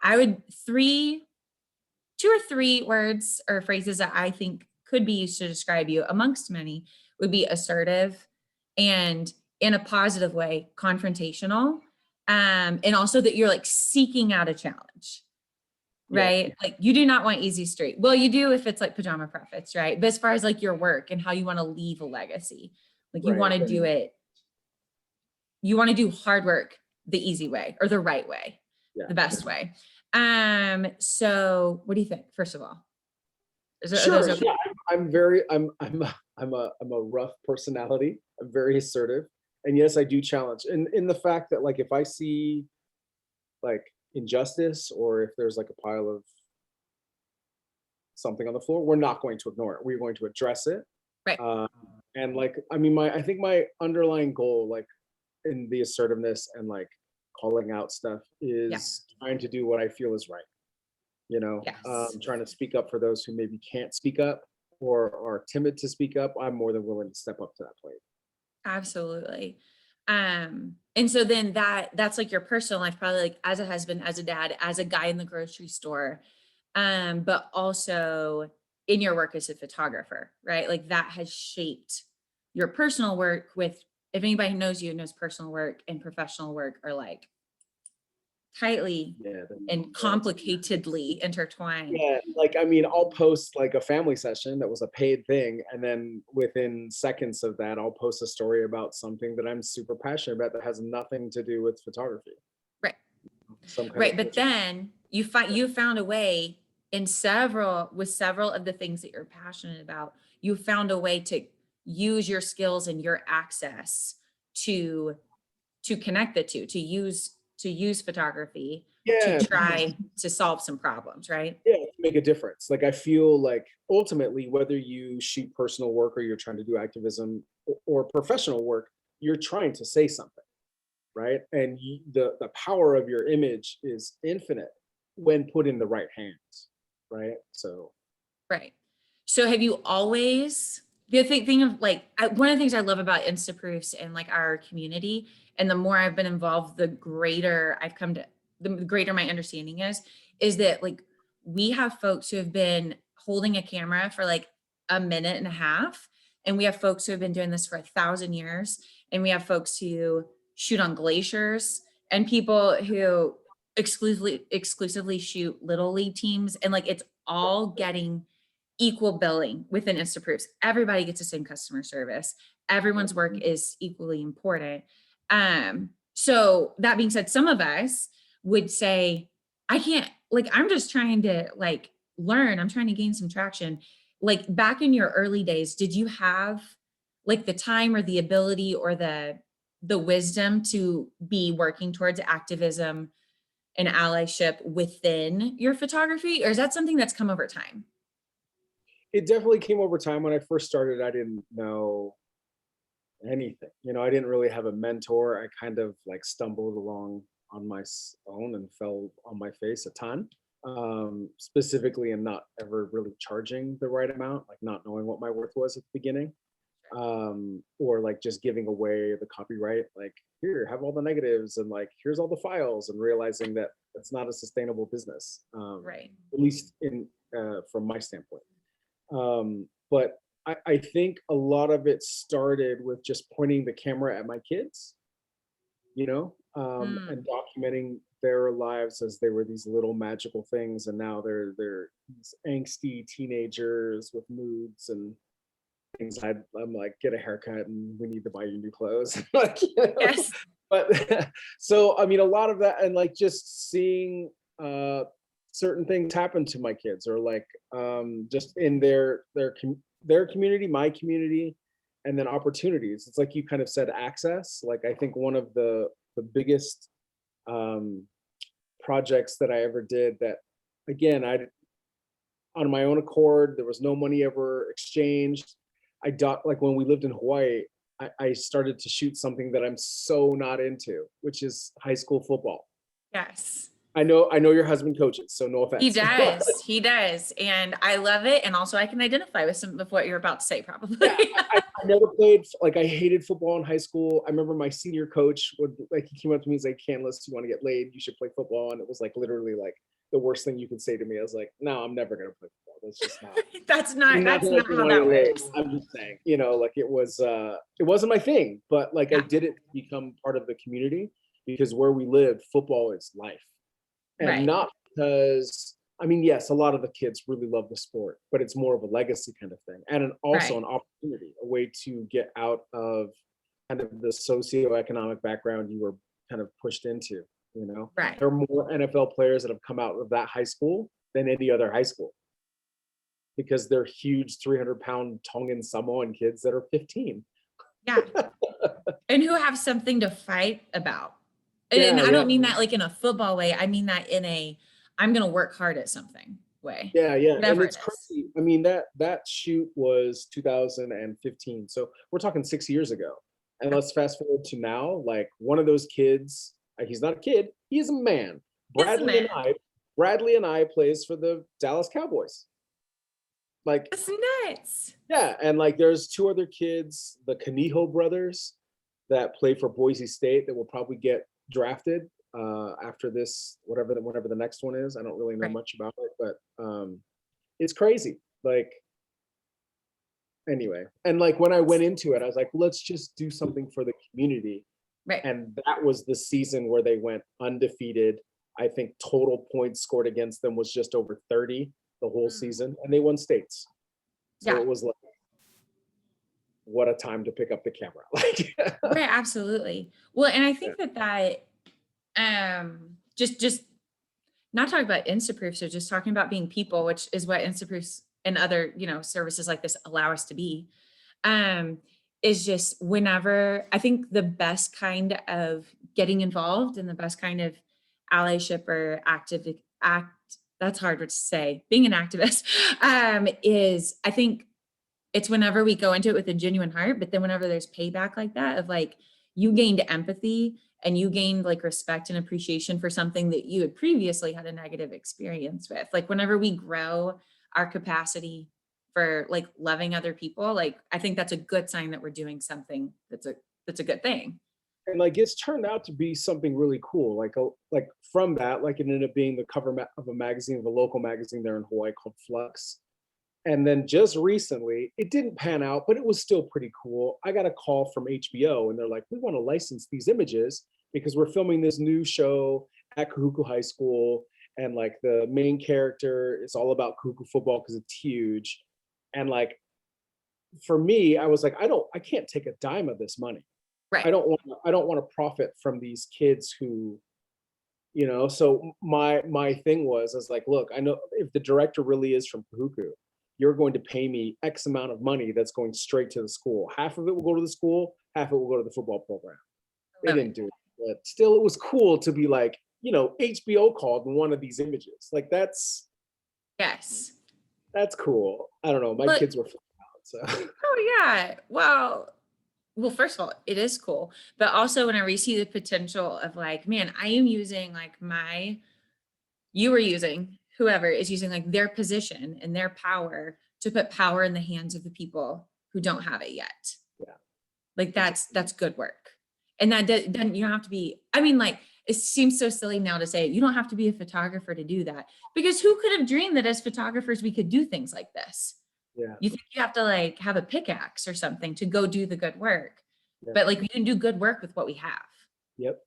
I would two or three words or phrases that I think could be used to describe you amongst many would be assertive and, in a positive way, confrontational. And also that you're like seeking out a challenge, right? Yeah. Like you do not want easy street. Well, you do if it's like pajama profits, right? But as far as like your work and how you want to leave a legacy, like you want to do it, you want to do hard work the easy way or the right way, the best way. So what do you think, first of all? Sure. Yeah, I'm a rough personality. I'm very assertive, and yes, I do challenge. And in the fact that like if I see like injustice or if there's like a pile of something on the floor, we're not going to ignore it. We're going to address it. Right. And like I mean, I think my underlying goal, like in the assertiveness and like calling out stuff, is trying to do what I feel is right. Trying to speak up for those who maybe can't speak up or are timid to speak up. I'm more than willing to step up to that plate. Absolutely. And so then that's like your personal life, probably like as a husband, as a dad, as a guy in the grocery store, but also in your work as a photographer, right? Like that has shaped your personal work with, if anybody who knows you knows personal work and professional work are like tightly and complicatedly intertwined. Yeah, like I mean, I'll post like a family session that was a paid thing, and then within seconds of that, I'll post a story about something that I'm super passionate about that has nothing to do with photography. Right. Some kind Right. of But then you found a way with several of the things that you're passionate about, you found a way to use your skills and your access to connect the two, to use photography to try to solve some problems, right? Yeah, to make a difference. Like I feel like ultimately, whether you shoot personal work or you're trying to do activism or professional work, you're trying to say something, right? And the power of your image is infinite when put in the right hands, right? So Right. So have you always, the thing of like, one of the things I love about Instaproofs and like our community, and the more I've been involved, the greater the greater my understanding is that like we have folks who have been holding a camera for like a minute and a half. And we have folks who have been doing this for 1,000 years. And we have folks who shoot on glaciers and people who exclusively shoot little league teams. And like, it's all getting equal billing within Instaproofs. Everybody gets the same customer service. Everyone's work is equally important. So that being said, some of us would say, I can't, like, I'm just trying to like learn. I'm trying to gain some traction. Like back in your early days, did you have like the time or the ability or the wisdom to be working towards activism and allyship within your photography? Or is that something that's come over time? it definitely came over time. When I first started, I didn't know anything. I didn't really have a mentor. I kind of like stumbled along on my own and fell on my face a ton. Specifically, and not ever really charging the right amount, like not knowing what my worth was at the beginning, or like just giving away the copyright, like here, have all the negatives, and like here's all the files, and realizing that that's not a sustainable business, Right. at least in from my standpoint. But I think a lot of it started with just pointing the camera at my kids, and documenting their lives as they were these little magical things, and now they're these angsty teenagers with moods and things. I'm like, get a haircut, and we need to buy you new clothes. Like, Yes. But so I mean, a lot of that, and like just seeing certain things happen to my kids, or like just in their community, my community, and then opportunities. It's like you kind of said, access. Like I think one of the biggest projects that I ever did, that again, I on my own accord, there was no money ever exchanged. Like when we lived in Hawaii, I started to shoot something that I'm so not into, which is high school football. Yes. I know your husband coaches, so no He offense. does. He does. And I love it. And also I can identify with some of what you're about to say, probably. Yeah, I never played, like, I hated football in high school. I remember my senior coach would, like, he came up to me, he's like, Canlas, you want to get laid? You should play football. And it was like literally like the worst thing you could say to me. I was like, no, I'm never gonna play football. That's just not. That's That not I how want to that get laid. works. I'm just saying, like it wasn't my thing, but like I Yeah. did it to become part of the community because where we lived, football is life. And Right. not because, I mean, yes, a lot of the kids really love the sport, but it's more of a legacy kind of thing, and also Right. an opportunity, a way to get out of kind of the socioeconomic background you were kind of pushed into. Right. There are more NFL players that have come out of that high school than any other high school because they're huge 300-pound Tongan Samoan kids that are 15. Yeah. And who have something to fight about. And Yeah, I yeah. don't mean that like in a football way. I mean that in a I'm going to work hard at something way. Yeah, yeah, and Whatever it it's is. crazy. I mean, that shoot was 2015, so we're talking 6 years ago. And let's fast forward to now, like, one of those kids, he's not a kid, he is a man. It's a Bradley and man. I Bradley and I plays for the Dallas Cowboys. Like, It's nuts. yeah, and, like, there's 2 other kids, the Canijo brothers, that play for Boise State that will probably get drafted, after this, whatever the next one is. I don't really know Right. much about it, but, it's crazy. Like, anyway, and, like, when I went into it, I was like, "Let's just do something for the community," Right. and that was the season where they went undefeated. I think total points scored against them was just over 30 the whole Mm. season, and they won states. So Yeah. it was like, what a time to pick up the camera. Like, Right. Absolutely. Well, and I yeah, think that just not talking about Instaproofs or just talking about being people, which is what Instaproofs and other, services like this allow us to be, um, is just whenever I think the best kind of getting involved and the best kind of allyship or that's hard to say, being an activist, is I think it's whenever we go into it with a genuine heart, but then whenever there's payback like that of like you gained empathy and you gained like respect and appreciation for something that you had previously had a negative experience with. Like whenever we grow our capacity for like loving other people, like I think that's a good sign that we're doing something that's a good thing. and, like, it's turned out to be something really cool. Like from that, like, it ended up being the cover of a magazine, of a local magazine there in Hawaii called Flux. And then just recently, it didn't pan out, but it was still pretty cool. I got a call from HBO, and they're like, "We want to license these images because we're filming this new show at Kahuku High School, and, like, the main character is all about Kahuku football because it's huge." And, like, for me, I was like, I can't take a dime of this money. Right. I don't want to profit from these kids who, so my thing was like, look, I know if the director really is from Kahuku, you're going to pay me X amount of money that's going straight to the school. Half of it will go to the school, half of it will go to the football program. I They love it. didn't do it, but still, it was cool to be like, HBO called one of these images. Like, Yes. that's cool. I don't know. My But kids were flipping out, so. oh yeah. Well, first of all, it is cool. But also whenever you see the potential of like, man, I am using like you are using, whoever is using like their position and their power to put power in the hands of the people who don't have it yet. Yeah, Like that's good work. And that doesn't you don't have to be, I mean, like it seems so silly now to say you don't have to be a photographer to do that. Because who could have dreamed that as photographers we could do things like this? yeah, You think you have to like have a pickaxe or something to go do the good work. yeah. But like we can do good work with what we have. Yep.